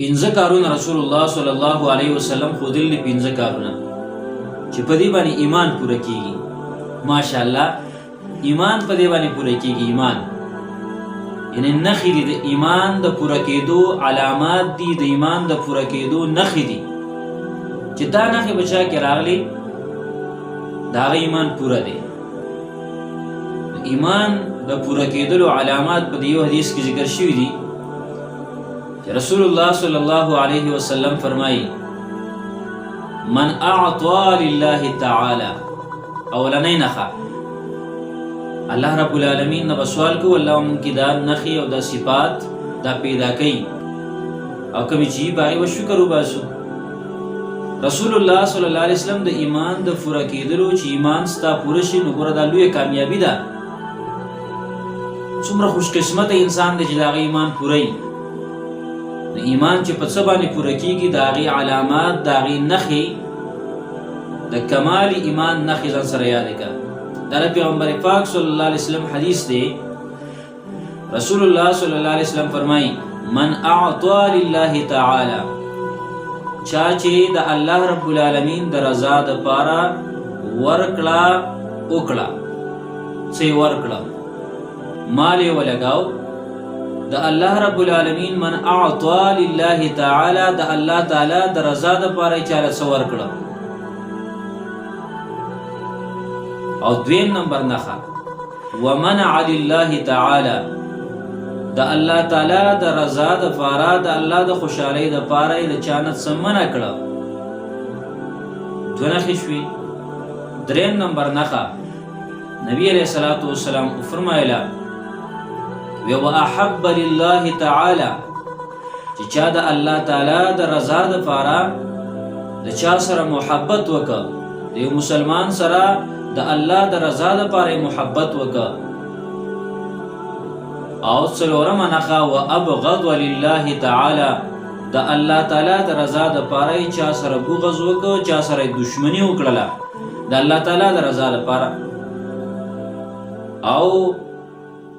پنځه کارونه رسول الله صلی الله علیه وسلم خودلی پنځه کارونه چې په دې باندې ایمان پوره کیږي. ماشاءالله ایمان په دې باندې پوره کیږي. ایمان یعنی نخې دي د ایمان د پوره کېدو، علامات دي د ایمان د پوره کېدو نخې دي چې دا نخې بچا کې راغلي دا ایمان پوره دی. ایمان د پوره کېدلو علامات په دې حدیث کې ذکر شوي دي. رسول الله صلی الله علیه وسلم فرمایي من اعطى لله تعالی، اولنۍ نښه الله رب العالمین نه سوال کو الله مونږ کې دا نښې او دا صفات دا پیدا کړي او کوم چې باغې و شکر وباسو. رسول الله صلی الله علیه وسلم د ایمان د پوره کېدلو چې ایمان ستا پوره شي نو ګوره دا لویه کامیابي ده. څومره خوش قسمته انسان دی چې د هغه ایمان پوره وي. د ایمان چې په څه باندې پوره کېږي د هغې علامات د هغې نښې د کمال ایمان نښې ځان سره یادې کړه. دا د پیغمبر پاک صلی الله علیه وسلم حدیث دی. رسول الله صلی الله علیه وسلم فرمایي من اعطى لله تعالی، چا چې د الله رب العالمین د رضا دپاره ورکړه وکړه، څه یې ورکړه مال یې ولګاو د الله رب العالمین. من اعطى لله تعالی د الله تعالی د رضا دپاره یې چاله څه ورکړه. او دویم نمبر نښه ومنع لله تعالی د الله تعالی د رضا دپاره د الله د خوشحالۍ دپاره یې د چا نه څه منع کړه. دوه نښې شوې. دریم نمبر نښه نبی علیه الصلاة والسلام وفرمایله واحب لله تعالی چې چا د الله تعالی د رضا دپاره د چا سره محبت وکړه، د یو مسلمان سره د الله د رضا دپاره محبت وکړه. او څلورمه نښه وابغض لله تعالی د الله تعالی د رضا دپاره یې چا سره بغض وکړه، چا سره دشمني وکړله د الله تعالی د رضا دپاره. او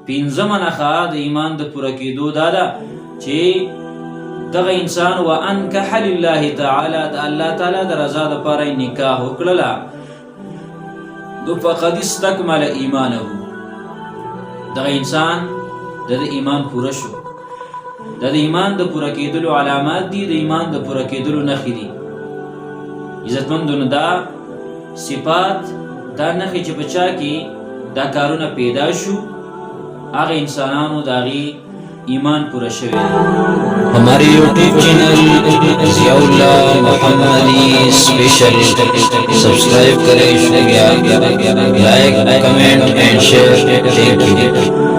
پنځمه نښه د ایمان د پوره کېدو دا ده چې دغه انسان وانکح لله تعالی د الله تعالی د رضا دپاره یې نکاح وکړله نو فقد استکمل ایمانه، دغه انسان د ایمان پوره شو. د ایمان د پوره کېدلو علامات دي، د ایمان د پوره کېدلو نښې دي. عزتمندونو دا صفات دا نښې چې په چا کې دا کارونه پیدا شو هغه انسانانو د هغې ایمان پوره شوی. हमारे YouTube channel Ziaullah मोहम्मदी special subscribe करें, शुक्रिया, like comment and share, thank you.